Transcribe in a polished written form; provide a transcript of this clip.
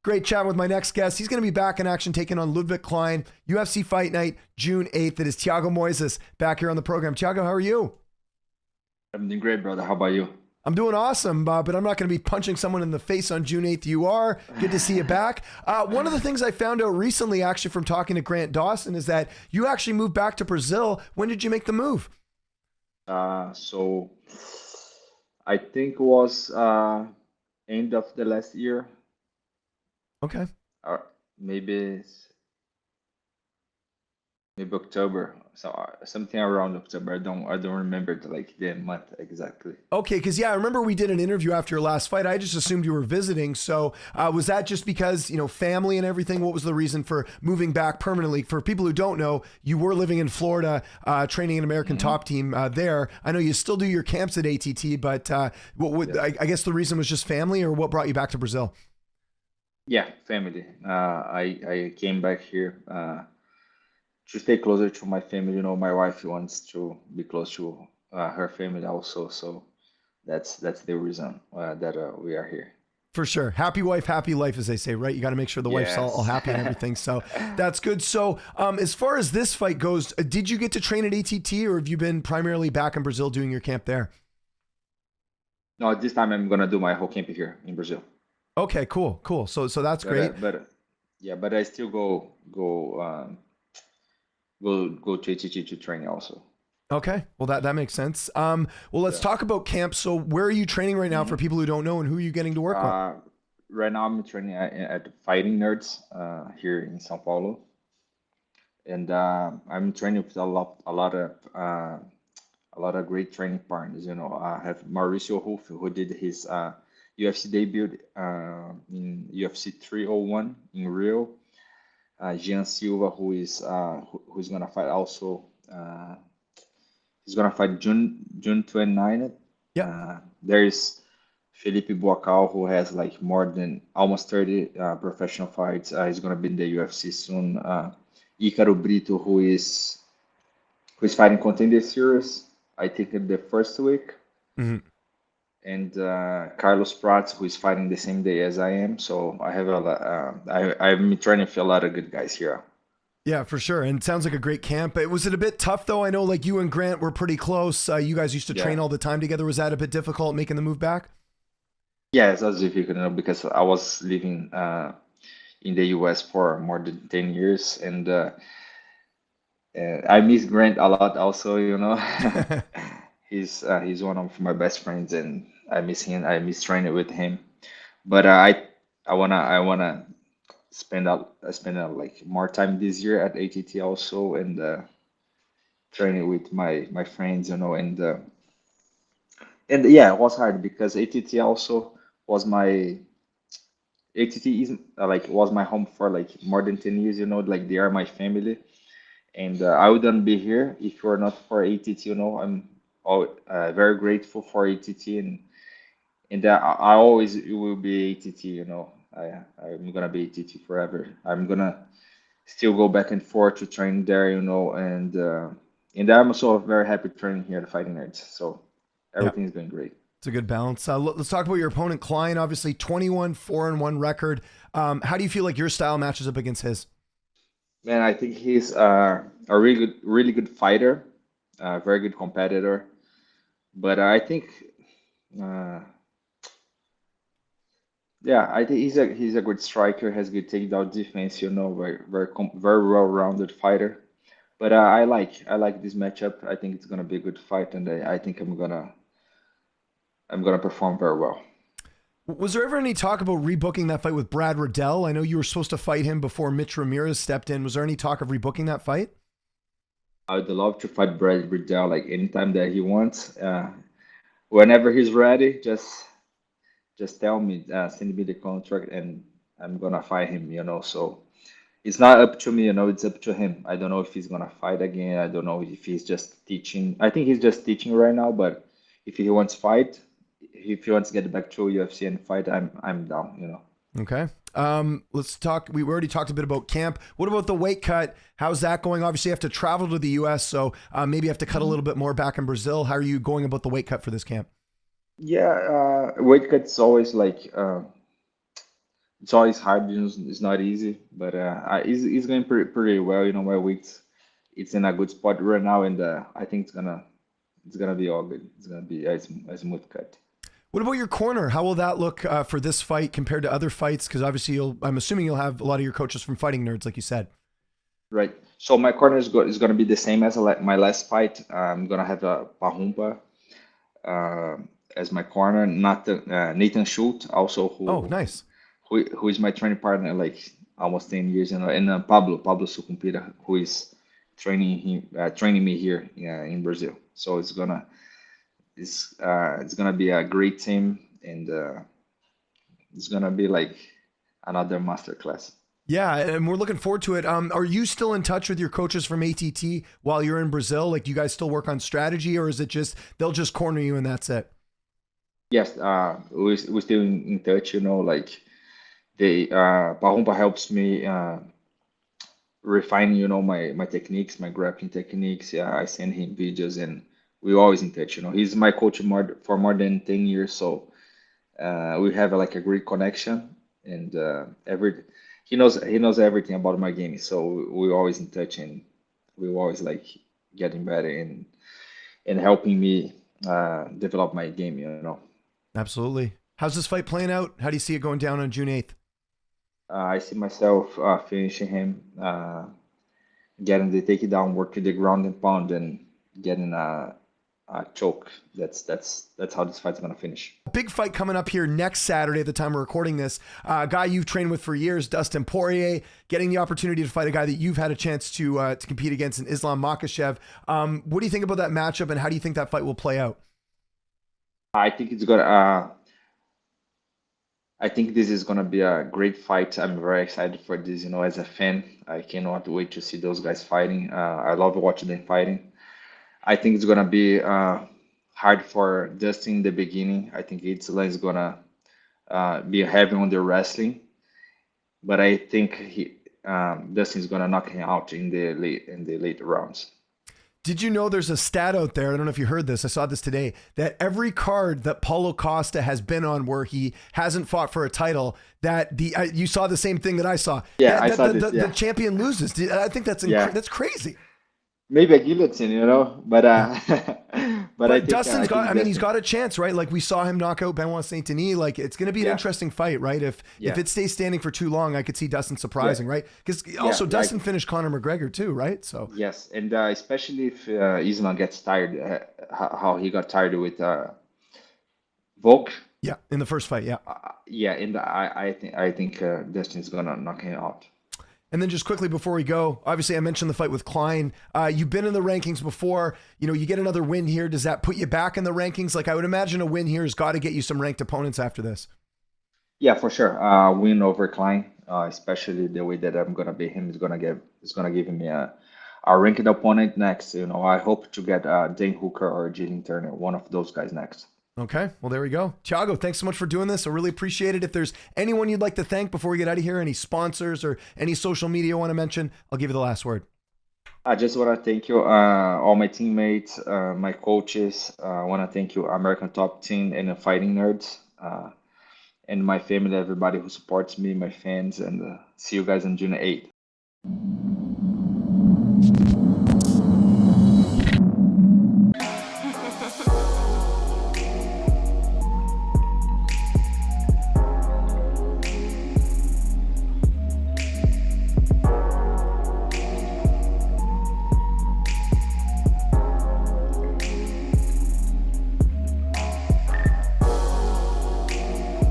Great chatting with my next guest. He's going to be back in action taking on Ludovit Klien, UFC Fight Night, June 8th. It is Thiago Moises back here on the program. Thiago, how are you? I'm doing great, brother. How about you? I'm doing awesome, but I'm not going to be punching someone in the face on June 8th. You are. Good to see you back. One of the things I found out recently, actually, from talking to Grant Dawson, is that you actually moved back to Brazil. When did you make the move? So I think it was end of the last year, Okay. or maybe October. So something around October. I don't remember the month exactly. Okay, because I remember we did an interview after your last fight. I just assumed you were visiting. So was that just because, family and everything? What was the reason for moving back permanently? For people who don't know, you were living in Florida, training an American top team there. I know you still do your camps at ATT, but I guess the reason was just family, or what brought you back to Brazil? Yeah, family. I came back here to stay closer to my family. My wife wants to be close to her family also. So that's the reason that we are here. For sure. Happy wife, happy life, as they say, right? You got to make sure the wife's all Yes. happy and everything. So that's good. So as far as this fight goes, did you get to train at ATT, or have you been primarily back in Brazil doing your camp there? No, this time I'm gonna do my whole camp here in Brazil. Okay, cool. So that's But great. yeah, but I still go to HT to train also. Okay. Well, that makes sense. Well, let's Yeah. talk about camp. So where are you training right now for Mhm. people who don't know, and who are you getting to work with? Uh, right now I'm training at Fighting Nerds here in São Paulo, and I'm training with a lot of great training partners. I have Mauricio Ruf, who did his UFC debut in UFC 301 in Rio. Jean Silva, who's gonna fight also. Uh, he's gonna fight June 29th. Yep. There is Felipe Boacal, who has like more than almost 30 professional fights. He's gonna be in the UFC soon. Ícaro Brito, who is fighting Contender Series, I think in the first week, Mhm. and Carlos Prats, who is fighting the same day as I am. So I have a lot. I'm trying to feel a lot of good guys here. Yeah, for sure. And it sounds like a great camp. Was it a bit tough though? I know like you and Grant were pretty close. You guys used to Yeah. train all the time together. Was that a bit difficult making the move back? Yes, as if you could know, because I was living in the US for more than 10 years, and I miss Grant a lot also, He's one of my best friends, and I miss him. I miss training with him. But I wanna spend out like more time this year at ATT also, and training with my friends, and yeah, it was hard because ATT also was my ATT is like was my home for like more than 10 years, like they are my family, and I wouldn't be here if it were not for ATT. Very grateful for ATT, and I always will be ATT. I'm gonna be ATT forever. I'm gonna still go back and forth to train there, and I'm also very happy training here at Fighting Nerds. So Yeah. everything's going great. It's a good balance. Let's talk about your opponent, Klein. Obviously, 21-4-1 record. How do you feel like your style matches up against his? Man, I think he's a really good fighter, very good competitor. But I think, uh, yeah, I think he's a good striker, has good takedown defense. Very well-rounded fighter. But I like this matchup. I think it's gonna be a good fight, and I think I'm gonna perform very well. Was there ever any talk about rebooking that fight with Brad Riddell? I know you were supposed to fight him before Mitch Ramirez stepped in. Was there any talk of rebooking that fight? I would love to fight Brad Riddell like anytime that he wants. Whenever he's ready, just tell me, send me the contract, and I'm gonna fight him. So it's not up to me. It's up to him. I don't know if he's gonna fight again. I don't know if he's just teaching. I think he's just teaching right now. But if he wants to fight, if he wants to get back to UFC and fight, I'm down. Okay. Let's talk. We already talked a bit about camp. What about the weight cut? How's that going? Obviously, you have to travel to the US, so maybe you have to cut a little bit more back in Brazil. How are you going about the weight cut for this camp? Yeah, weight cut's always like It's always hard, it's not easy, but it's going pretty well. My weeks, it's in a good spot right now, and I think it's gonna be all good. It's gonna be a smooth cut. What about your corner? How will that look for this fight compared to other fights? Because obviously, I'm assuming you'll have a lot of your coaches from Fighting Nerds, like you said. Right. So my corner is gonna be the same as my last fight. I'm gonna have a Pahumpa uh, as my corner, not Nathan Schultz, also Oh, who nice. who is my training partner like almost 10 years, and Pablo Sucumpira, who is training me here in Brazil. So it's gonna be a great team, and it's gonna be like another master class. Yeah, and we're looking forward to it. Are you still in touch with your coaches from ATT while you're in Brazil? Like, do you guys still work on strategy, or is it just they'll just corner you and that's it? Yes, we still in touch, like they Pahumpa helps me refine, my techniques, my grappling techniques. Yeah, I send him videos, and we always in touch. He's my coach for more than 10 years, so we have like a great connection, and he knows everything about my game. So we always in touch, and we always like getting better and helping me develop my game. Absolutely. How's this fight playing out? How do you see it going down on June 8th? I see myself finishing him, getting the takedown, working the ground and pound, and getting a choke. That's how this fight's gonna finish. Big fight coming up here next Saturday at the time we're recording this. A guy you've trained with for years, Dustin Poirier, getting the opportunity to fight a guy that you've had a chance to compete against in Islam Makhachev. What do you think about that matchup, and how do you think that fight will play out? I think it's gonna. I think this is gonna be a great fight. I'm very excited for this. As a fan, I cannot wait to see those guys fighting. I love watching them fighting. I think it's gonna be hard for Dustin in the beginning. I think Itzela is gonna be heavy on the wrestling, but I think Dustin's gonna knock him out in the late rounds. Did you know there's a stat out there? I don't know if you heard this. I saw this today that every card that Paulo Costa has been on where he hasn't fought for a title, that you saw the same thing that I saw. Yeah, I That saw this. the Yeah, champion loses. I think yeah. that's crazy. Maybe a guillotine, but but I But think Dustin's I got, think I mean, he's Dustin. got a chance, right? Like we saw him knock out Benoit Saint Denis. Like it's going to be an Yeah, interesting fight, right? If yeah, it stays standing for too long, I could see Dustin yeah, surprising, right? Because yeah. also Dustin finished Conor McGregor too, right? So Yes, and especially if Islam gets tired, how he got tired with Volk. yeah, in the first fight, yeah. Yeah, and I think Dustin's gonna knock him out. And then just quickly before we go, obviously I mentioned the fight with Klein. You've been in the rankings before. You get another win here. Does that put you back in the rankings? Like I would imagine a win here has got to get you some ranked opponents after this. Yeah, for sure. Win over Klein, especially the way that I'm gonna beat him is gonna give me a ranked opponent next. I hope to get Dane Hooker or Jalen Turner, one of those guys next. Okay, well there we go. Thiago, thanks so much for doing this. I really appreciate it. If there's anyone you'd like to thank before we get out of here, any sponsors or any social media you want to mention, I'll give you the last word. I just want to thank you, all my teammates, my coaches. I want to thank you, American Top Team and the Fighting Nerds, and my family, everybody who supports me, my fans, and see you guys on June 8th.